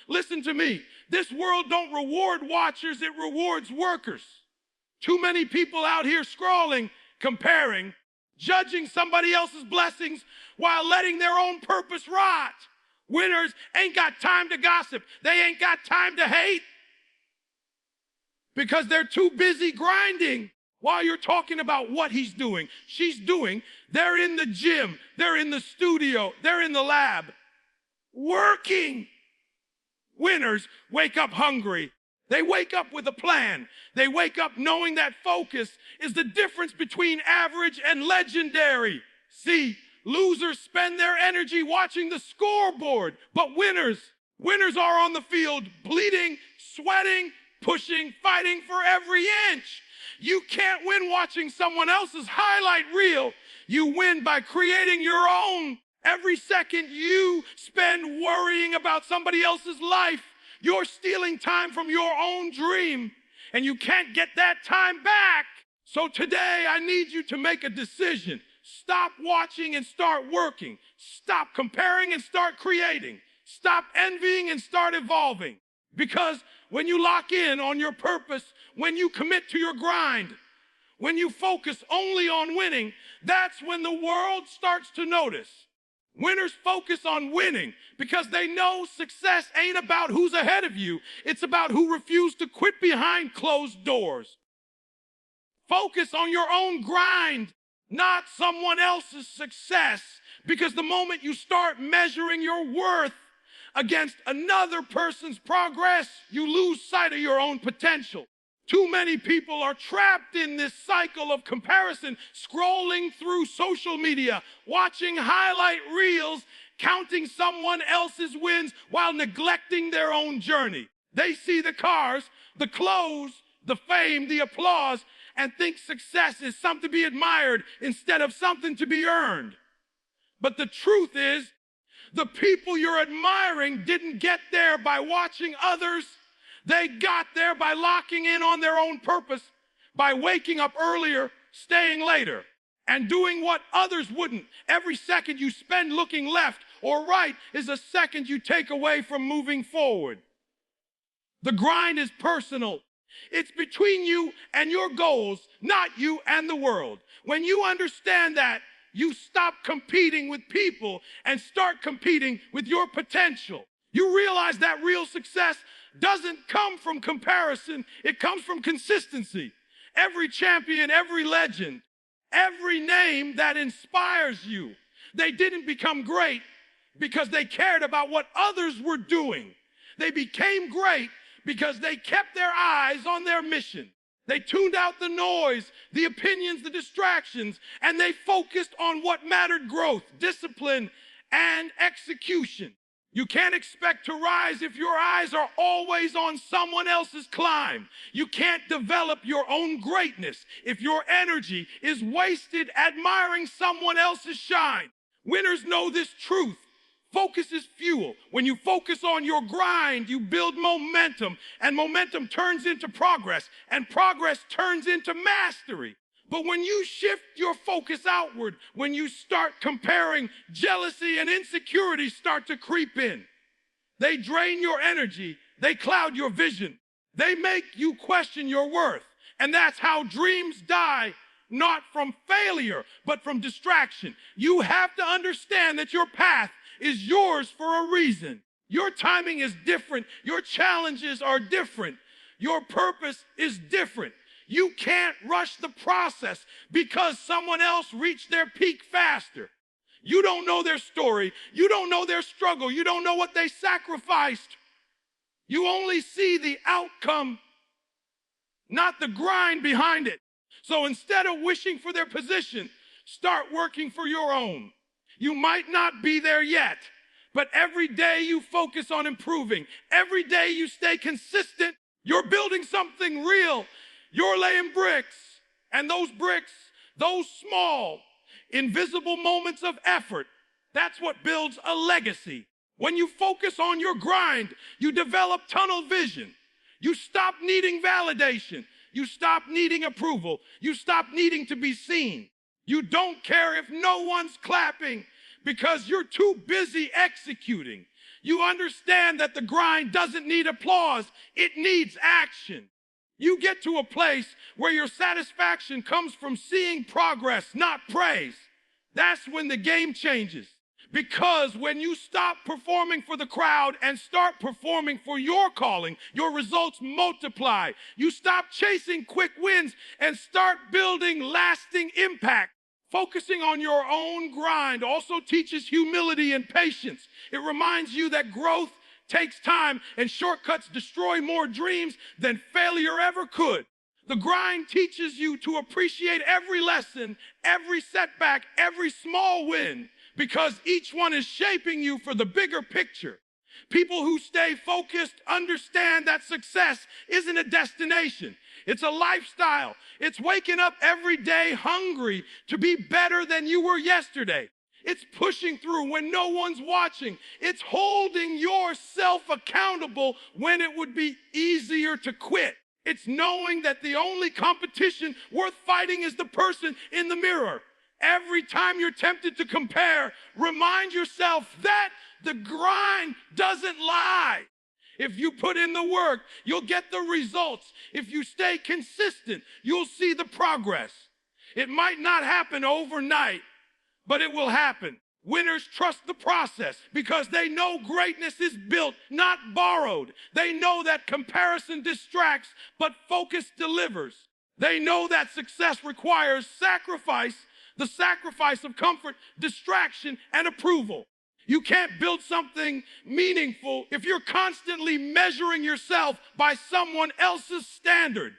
Listen to me. This world don't reward watchers, it rewards workers. Too many people out here scrolling, comparing, judging somebody else's blessings while letting their own purpose rot. Winners ain't got time to gossip. They ain't got time to hate because they're too busy grinding while you're talking about what he's doing, she's doing. They're in the gym, they're in the studio, they're in the lab, working. Winners wake up hungry. They wake up with a plan. They wake up knowing that focus is the difference between average and legendary. See, losers spend their energy watching the scoreboard, but winners are on the field bleeding, sweating, pushing, fighting for every inch. You can't win watching someone else's highlight reel. You win by creating your own. Every second you spend worrying about somebody else's life, you're stealing time from your own dream, and you can't get that time back. So today, I need you to make a decision. Stop watching and start working. Stop comparing and start creating. Stop envying and start evolving. Because when you lock in on your purpose, when you commit to your grind, when you focus only on winning, that's when the world starts to notice. Winners focus on winning because they know success ain't about who's ahead of you. It's about who refused to quit behind closed doors. Focus on your own grind, not someone else's success, because the moment you start measuring your worth against another person's progress, you lose sight of your own potential. Too many people are trapped in this cycle of comparison, scrolling through social media, watching highlight reels, counting someone else's wins while neglecting their own journey. They see the cars, the clothes, the fame, the applause, and think success is something to be admired instead of something to be earned. But the truth is, the people you're admiring didn't get there by watching others. They got there by locking in on their own purpose, by waking up earlier, staying later, and doing what others wouldn't. Every second you spend looking left or right is a second you take away from moving forward. The grind is personal. It's between you and your goals, not you and the world. When you understand that, you stop competing with people and start competing with your potential. You realize that real success doesn't come from comparison. It comes from consistency. Every champion, every legend, every name that inspires you, they didn't become great because they cared about what others were doing. They became great because they kept their eyes on their mission. They tuned out the noise, the opinions, the distractions, and they focused on what mattered: growth, discipline, and execution. You can't expect to rise if your eyes are always on someone else's climb. You can't develop your own greatness if your energy is wasted admiring someone else's shine. Winners know this truth. Focus is fuel. When you focus on your grind, you build momentum, and momentum turns into progress, and progress turns into mastery. But when you shift your focus outward, when you start comparing, jealousy and insecurity start to creep in. They drain your energy. They cloud your vision. They make you question your worth. And that's how dreams die, not from failure, but from distraction. You have to understand that your path is yours for a reason. Your timing is different. Your challenges are different. Your purpose is different. You can't rush the process because someone else reached their peak faster. You don't know their story. You don't know their struggle. You don't know what they sacrificed. You only see the outcome, not the grind behind it. So instead of wishing for their position, start working for your own. You might not be there yet, but every day you focus on improving. Every day you stay consistent. You're building something real. You're laying bricks, and those bricks, those small, invisible moments of effort, that's what builds a legacy. When you focus on your grind, you develop tunnel vision. You stop needing validation. You stop needing approval. You stop needing to be seen. You don't care if no one's clapping because you're too busy executing. You understand that the grind doesn't need applause, it needs action. You get to a place where your satisfaction comes from seeing progress, not praise. That's when the game changes. Because when you stop performing for the crowd and start performing for your calling, your results multiply. You stop chasing quick wins and start building lasting impact. Focusing on your own grind also teaches humility and patience. It reminds you that growth takes time and shortcuts destroy more dreams than failure ever could. The grind teaches you to appreciate every lesson, every setback, every small win, because each one is shaping you for the bigger picture. People who stay focused understand that success isn't a destination. It's a lifestyle. It's waking up every day hungry to be better than you were yesterday. It's pushing through when no one's watching. It's holding yourself accountable when it would be easier to quit. It's knowing that the only competition worth fighting is the person in the mirror. Every time you're tempted to compare, remind yourself that the grind doesn't lie. If you put in the work, you'll get the results. If you stay consistent, you'll see the progress. It might not happen overnight, but it will happen. Winners trust the process because they know greatness is built, not borrowed. They know that comparison distracts, but focus delivers. They know that success requires sacrifice, the sacrifice of comfort, distraction, and approval. You can't build something meaningful if you're constantly measuring yourself by someone else's standard.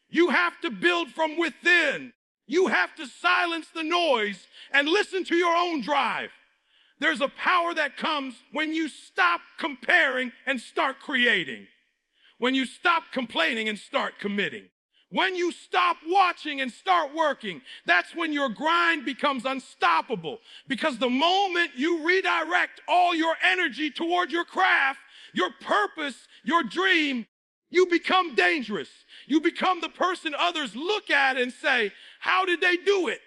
You have to build from within. You have to silence the noise and listen to your own drive. There's a power that comes when you stop comparing and start creating. When you stop complaining and start committing. When you stop watching and start working, that's when your grind becomes unstoppable. Because the moment you redirect all your energy toward your craft, your purpose, your dream, you become dangerous. You become the person others look at and say, how did they do it?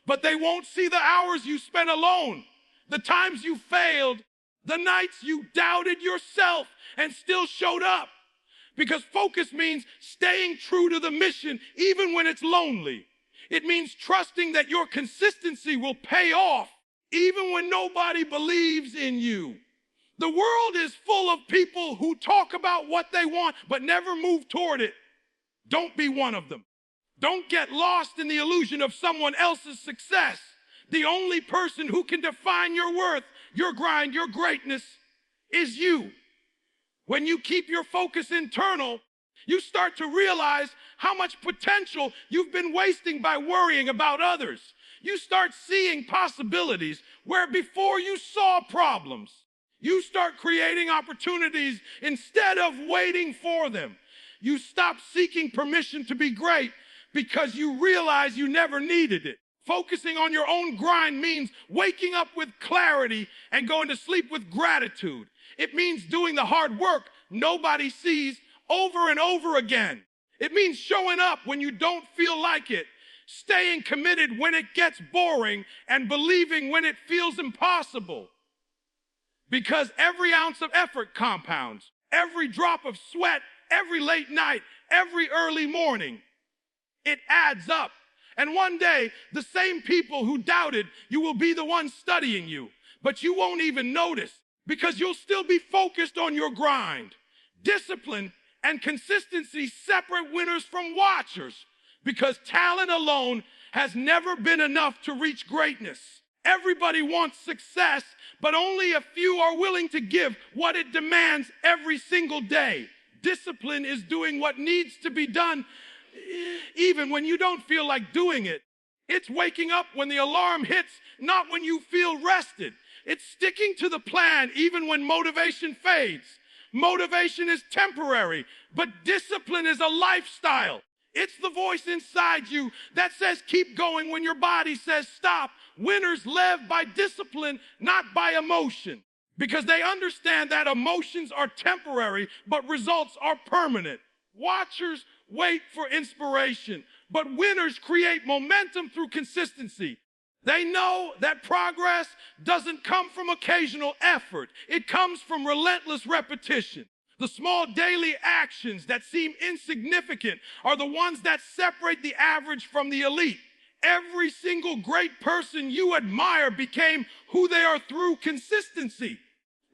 But they won't see the hours you spent alone, the times you failed, the nights you doubted yourself and still showed up. Because focus means staying true to the mission even when it's lonely. It means trusting that your consistency will pay off even when nobody believes in you. The world is full of people who talk about what they want but never move toward it. Don't be one of them. Don't get lost in the illusion of someone else's success. The only person who can define your worth, your grind, your greatness is you. When you keep your focus internal, you start to realize how much potential you've been wasting by worrying about others. You start seeing possibilities where before you saw problems. You start creating opportunities instead of waiting for them. You stop seeking permission to be great because you realize you never needed it. Focusing on your own grind means waking up with clarity and going to sleep with gratitude. It means doing the hard work nobody sees over and over again. It means showing up when you don't feel like it, staying committed when it gets boring, and believing when it feels impossible. Because every ounce of effort compounds. Every drop of sweat, every late night, every early morning, it adds up. And one day, the same people who doubted you will be the ones studying you, but you won't even notice because you'll still be focused on your grind. Discipline and consistency separate winners from watchers because talent alone has never been enough to reach greatness. Everybody wants success, but only a few are willing to give what it demands every single day. Discipline is doing what needs to be done even when you don't feel like doing it. It's waking up when the alarm hits, not when you feel rested. It's sticking to the plan even when motivation fades. Motivation is temporary, but discipline is a lifestyle. It's the voice inside you that says keep going when your body says stop. Winners live by discipline, not by emotion, because they understand that emotions are temporary, but results are permanent. Watchers wait for inspiration, but winners create momentum through consistency. They know that progress doesn't come from occasional effort. It comes from relentless repetition. The small daily actions that seem insignificant are the ones that separate the average from the elite. Every single great person you admire became who they are through consistency.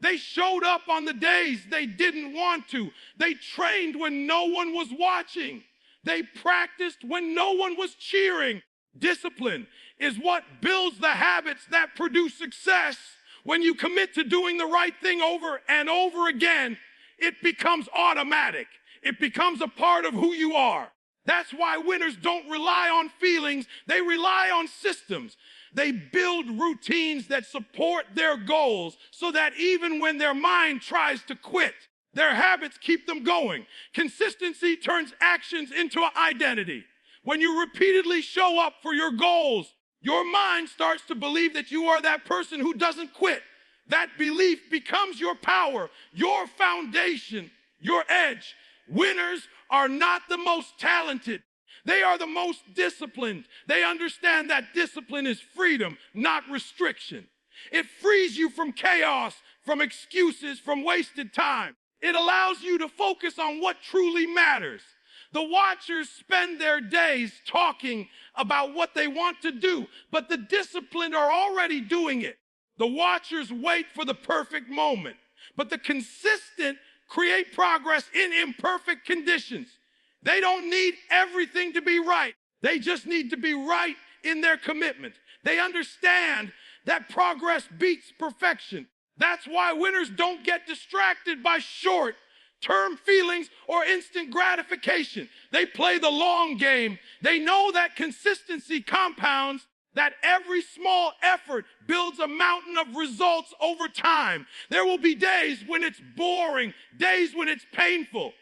They showed up on the days they didn't want to. They trained when no one was watching. They practiced when no one was cheering. Discipline is what builds the habits that produce success. When you commit to doing the right thing over and over again, it becomes automatic. It becomes a part of who you are. That's why winners don't rely on feelings. They rely on systems. They build routines that support their goals so that even when their mind tries to quit, their habits keep them going. Consistency turns actions into an identity. When you repeatedly show up for your goals, your mind starts to believe that you are that person who doesn't quit. That belief becomes your power, your foundation, your edge. Winners are not the most talented. They are the most disciplined. They understand that discipline is freedom, not restriction. It frees you from chaos, from excuses, from wasted time. It allows you to focus on what truly matters. The watchers spend their days talking about what they want to do, but the disciplined are already doing it. The watchers wait for the perfect moment, but the consistent create progress in imperfect conditions. They don't need everything to be right. They just need to be right in their commitment. They understand that progress beats perfection. That's why winners don't get distracted by short-term feelings or instant gratification. They play the long game. They know that consistency compounds, that every small effort builds a mountain of results over time. There will be days when it's boring, days when it's painful,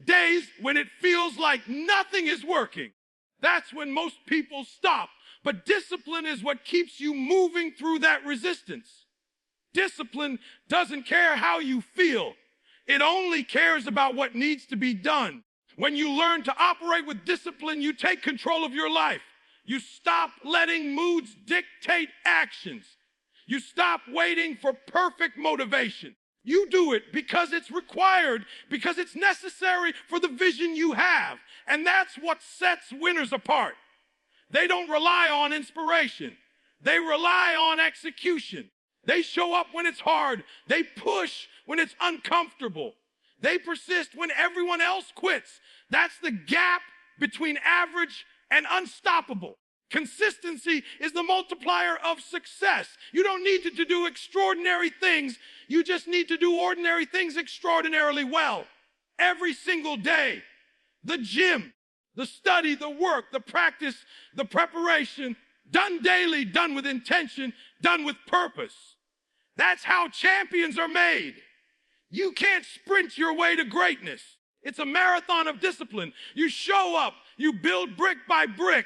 days when it feels like nothing is working. That's when most people stop. But discipline is what keeps you moving through that resistance. Discipline doesn't care how you feel. It only cares about what needs to be done. When you learn to operate with discipline, you take control of your life. You stop letting moods dictate actions. You stop waiting for perfect motivation. You do it because it's required, because it's necessary for the vision you have. And that's what sets winners apart. They don't rely on inspiration. They rely on execution. They show up when it's hard. They push when it's uncomfortable. They persist when everyone else quits. That's the gap between average and unstoppable. Consistency is the multiplier of success. You don't need to do extraordinary things. You just need to do ordinary things extraordinarily well. Every single day. The gym, the study, the work, the practice, the preparation, done daily, done with intention, done with purpose. That's how champions are made. You can't sprint your way to greatness. It's a marathon of discipline. You show up, you build brick by brick,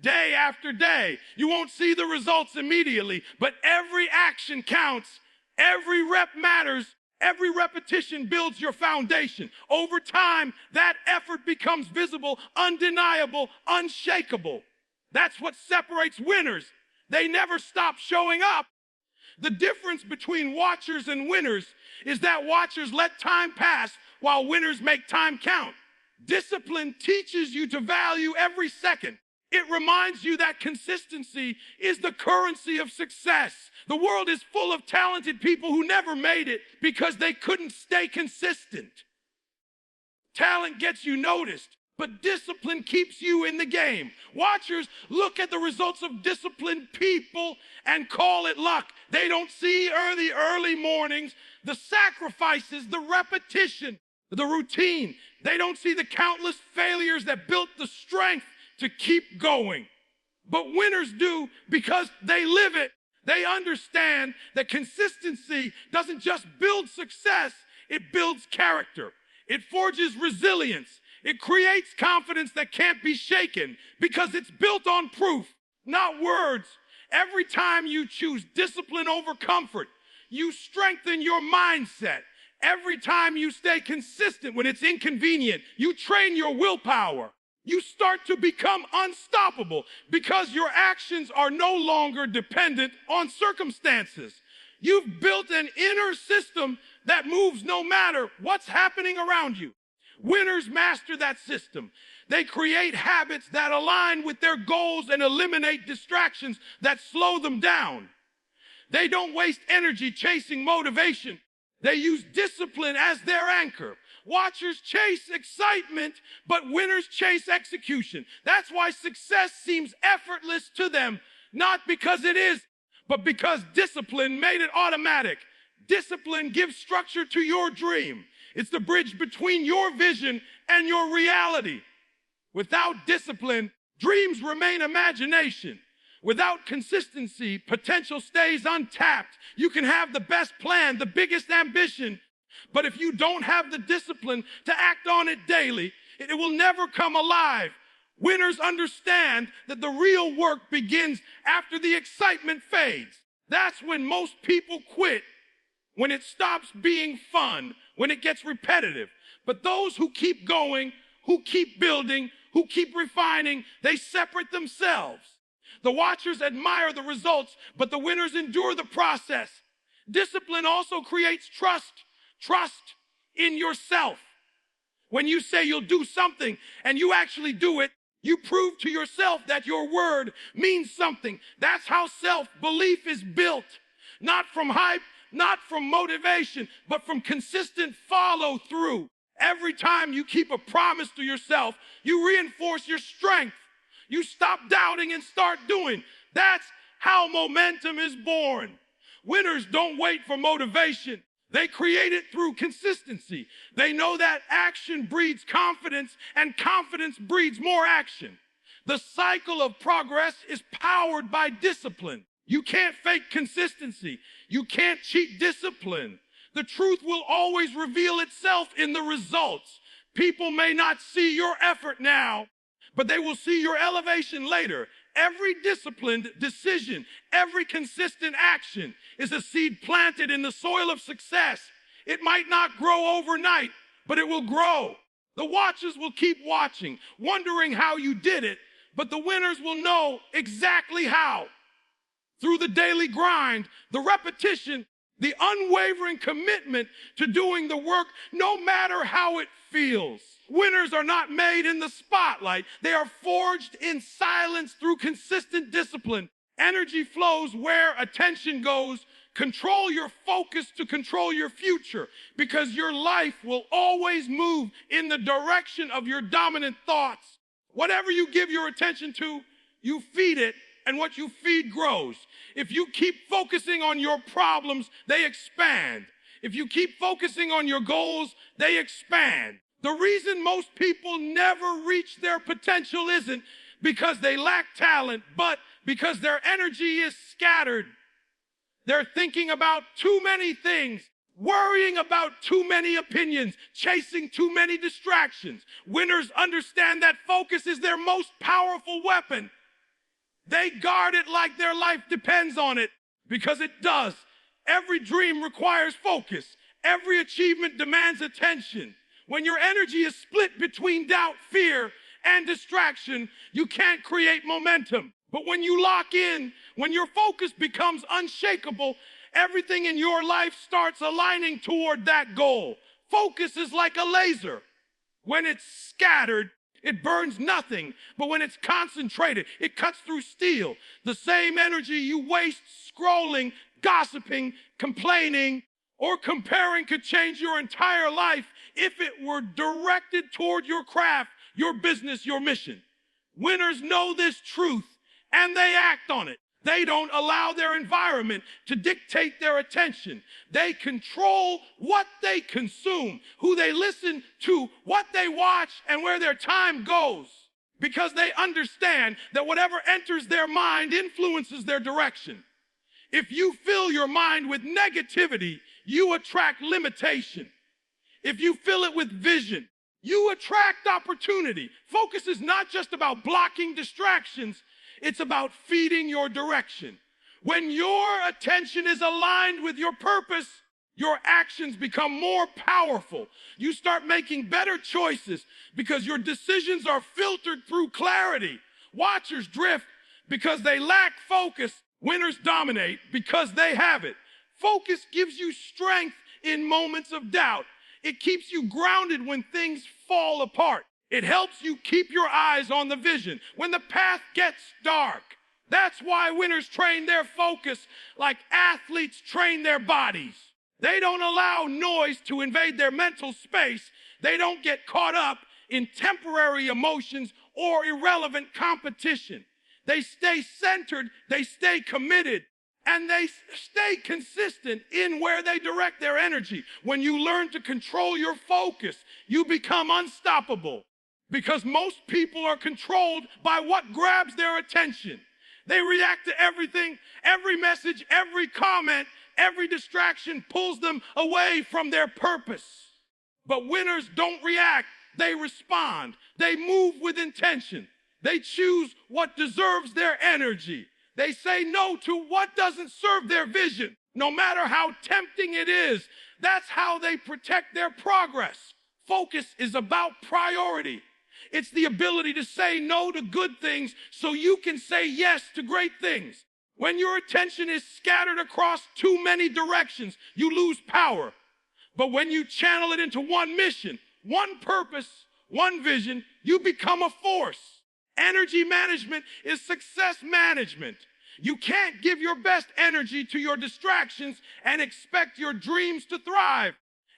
day after day. You won't see the results immediately, but every action counts. Every rep matters. Every repetition builds your foundation. Over time, that effort becomes visible, undeniable, unshakable. That's what separates winners. They never stop showing up. The difference between watchers and winners is that watchers let time pass while winners make time count. Discipline teaches you to value every second. It reminds you that consistency is the currency of success. The world is full of talented people who never made it because they couldn't stay consistent. Talent gets you noticed, but discipline keeps you in the game. Watchers look at the results of disciplined people and call it luck. They don't see the early mornings, the sacrifices, the repetition, the routine. They don't see the countless failures that built the strength to keep going. But winners do because they live it. They understand that consistency doesn't just build success, it builds character. It forges resilience. It creates confidence that can't be shaken because it's built on proof, not words. Every time you choose discipline over comfort, you strengthen your mindset. Every time you stay consistent when it's inconvenient, you train your willpower. You start to become unstoppable because your actions are no longer dependent on circumstances. You've built an inner system that moves no matter what's happening around you. Winners master that system. They create habits that align with their goals and eliminate distractions that slow them down. They don't waste energy chasing motivation. They use discipline as their anchor. Watchers chase excitement, but winners chase execution. That's why success seems effortless to them, not because it is, but because discipline made it automatic. Discipline gives structure to your dream. It's the bridge between your vision and your reality. Without discipline, dreams remain imagination. Without consistency, potential stays untapped. You can have the best plan, the biggest ambition, but if you don't have the discipline to act on it daily, it will never come alive. Winners understand that the real work begins after the excitement fades. That's when most people quit, when it stops being fun, when it gets repetitive. But those who keep going, who keep building, who keep refining, they separate themselves. The watchers admire the results, but the winners endure the process. Discipline also creates trust in yourself. When you say you'll do something and you actually do it, you prove to yourself that your word means something. That's how self-belief is built. Not from hype, not from motivation, but from consistent follow-through. Every time you keep a promise to yourself, you reinforce your strength. You stop doubting and start doing. That's how momentum is born. Winners don't wait for motivation. They create it through consistency. They know that action breeds confidence, and confidence breeds more action. The cycle of progress is powered by discipline. You can't fake consistency. You can't cheat discipline. The truth will always reveal itself in the results. People may not see your effort now, but they will see your elevation later. Every disciplined decision, every consistent action is a seed planted in the soil of success. It might not grow overnight, but it will grow. The watchers will keep watching, wondering how you did it, but the winners will know exactly how. Through the daily grind, the repetition, the unwavering commitment to doing the work, no matter how it feels. Winners are not made in the spotlight. They are forged in silence through consistent discipline. Energy flows where attention goes. Control your focus to control your future, because your life will always move in the direction of your dominant thoughts. Whatever you give your attention to, you feed it, and what you feed grows. If you keep focusing on your problems, they expand. If you keep focusing on your goals, they expand. The reason most people never reach their potential isn't because they lack talent, but because their energy is scattered. They're thinking about too many things, worrying about too many opinions, chasing too many distractions. Winners understand that focus is their most powerful weapon. They guard it like their life depends on it, because it does. Every dream requires focus. Every achievement demands attention. When your energy is split between doubt, fear, and distraction, you can't create momentum. But when you lock in, when your focus becomes unshakable, everything in your life starts aligning toward that goal. Focus is like a laser. When it's scattered, it burns nothing, but when it's concentrated, it cuts through steel. The same energy you waste scrolling, gossiping, complaining, or comparing could change your entire life if it were directed toward your craft, your business, your mission. Winners know this truth, and they act on it. They don't allow their environment to dictate their attention. They control what they consume, who they listen to, what they watch, and where their time goes, because they understand that whatever enters their mind influences their direction. If you fill your mind with negativity, you attract limitation. If you fill it with vision, you attract opportunity. Focus is not just about blocking distractions. It's about feeding your direction. When your attention is aligned with your purpose, Your actions become more powerful. You start making better choices because your decisions are filtered through clarity. Watchers drift because they lack focus. Winners dominate because they have it. Focus gives you strength in moments of doubt. It keeps you grounded when things fall apart. It helps you keep your eyes on the vision when the path gets dark. That's why winners train their focus like athletes train their bodies. They don't allow noise to invade their mental space. They don't get caught up in temporary emotions or irrelevant competition. They stay centered, they stay committed, and they stay consistent in where they direct their energy. When you learn to control your focus, you become unstoppable because most people are controlled by what grabs their attention. They react to everything, every message, every comment, every distraction pulls them away from their purpose. But winners don't react, they respond. They move with intention. They choose what deserves their energy. They say no to what doesn't serve their vision, no matter how tempting it is. That's how they protect their progress. Focus is about priority. It's the ability to say no to good things so you can say yes to great things. When your attention is scattered across too many directions, you lose power. But when you channel it into one mission, one purpose, one vision, you become a force. Energy management is success management. You can't give your best energy to your distractions and expect your dreams to thrive.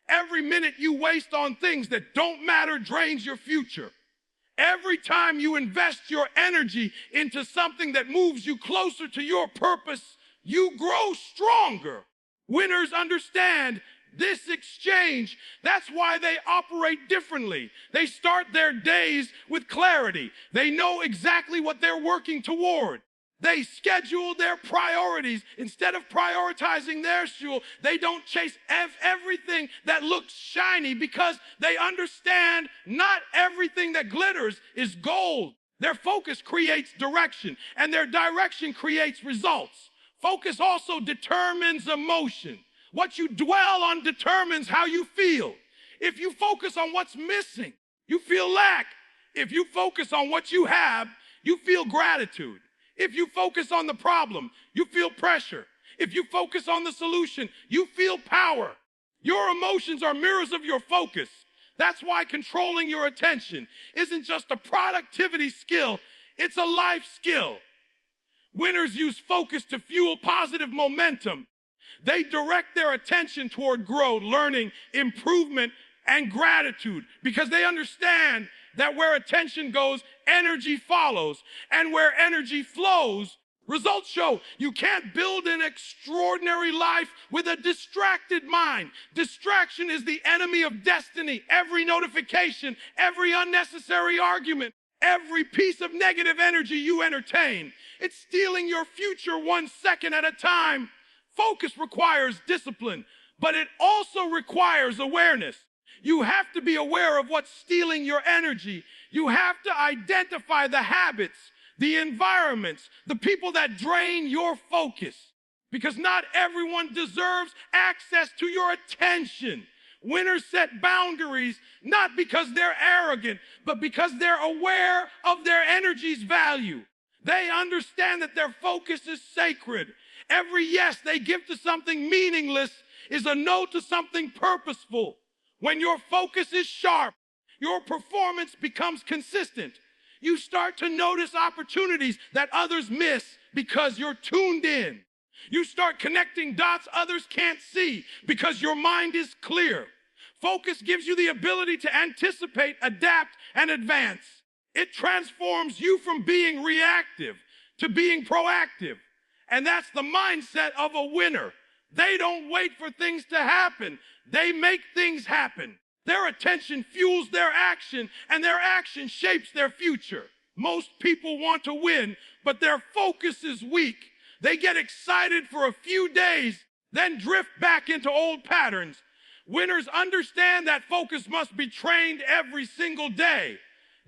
Every minute you waste on things that don't matter drains your future. Every time you invest your energy into something that moves you closer to your purpose, you grow stronger. Winners understand this exchange. That's why they operate differently. They start their days with clarity. They know exactly what they're working toward. They schedule their priorities. Instead of prioritizing their fuel, they don't chase everything that looks shiny because they understand not everything that glitters is gold. Their focus creates direction, and their direction creates results. Focus also determines emotion. What you dwell on determines how you feel. If you focus on what's missing, you feel lack. If you focus on what you have, you feel gratitude. If you focus on the problem, you feel pressure. If you focus on the solution, you feel power. Your emotions are mirrors of your focus. That's why controlling your attention isn't just a productivity skill, it's a life skill. Winners use focus to fuel positive momentum. They direct their attention toward growth, learning, improvement, and gratitude because they understand that where attention goes, energy follows. And where energy flows, results show. You can't build an extraordinary life with a distracted mind. Distraction is the enemy of destiny. Every notification, every unnecessary argument, every piece of negative energy you entertain, it's stealing your future 1 second at a time. Focus requires discipline, but it also requires awareness. You have to be aware of what's stealing your energy. You have to identify the habits, the environments, the people that drain your focus. Because not everyone deserves access to your attention. Winners set boundaries not because they're arrogant, but because they're aware of their energy's value. They understand that their focus is sacred. Every yes they give to something meaningless is a no to something purposeful. When your focus is sharp, your performance becomes consistent. You start to notice opportunities that others miss because you're tuned in. You start connecting dots others can't see because your mind is clear. Focus gives you the ability to anticipate, adapt, and advance. It transforms you from being reactive to being proactive. And that's the mindset of a winner. They don't wait for things to happen. They make things happen. Their attention fuels their action, and their action shapes their future. Most people want to win, but their focus is weak. They get excited for a few days, then drift back into old patterns. Winners understand that focus must be trained every single day.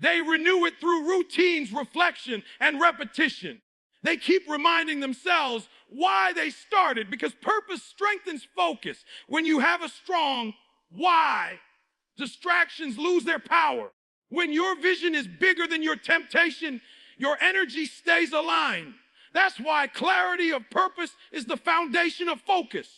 They renew it through routines, reflection, and repetition. They keep reminding themselves, why they started, because purpose strengthens focus. When you have a strong why, distractions lose their power. When your vision is bigger than your temptation, your energy stays aligned. That's why clarity of purpose is the foundation of focus.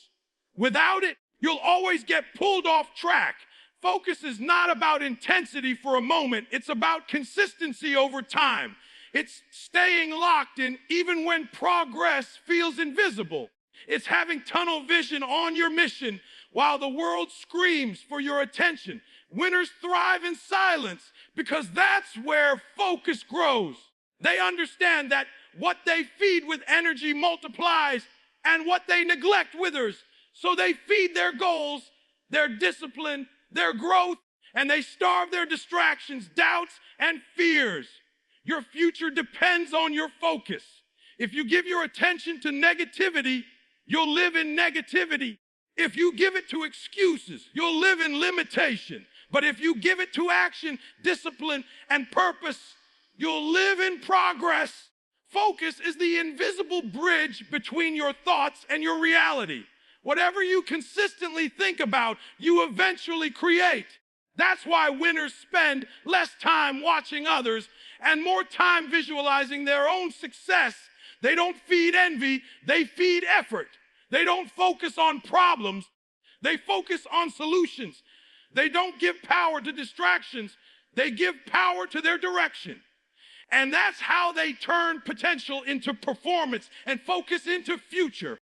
Without it, you'll always get pulled off track. Focus is not about intensity for a moment. It's about consistency over time. It's staying locked in even when progress feels invisible. It's having tunnel vision on your mission while the world screams for your attention. Winners thrive in silence because that's where focus grows. They understand that what they feed with energy multiplies and what they neglect withers. So they feed their goals, their discipline, their growth, and they starve their distractions, doubts, and fears. Your future depends on your focus. If you give your attention to negativity, you'll live in negativity. If you give it to excuses, you'll live in limitation. But if you give it to action, discipline, and purpose, you'll live in progress. Focus is the invisible bridge between your thoughts and your reality. Whatever you consistently think about, you eventually create. That's why winners spend less time watching others and more time visualizing their own success. They don't feed envy, they feed effort. They don't focus on problems, they focus on solutions. They don't give power to distractions, they give power to their direction. And that's how they turn potential into performance and focus into future.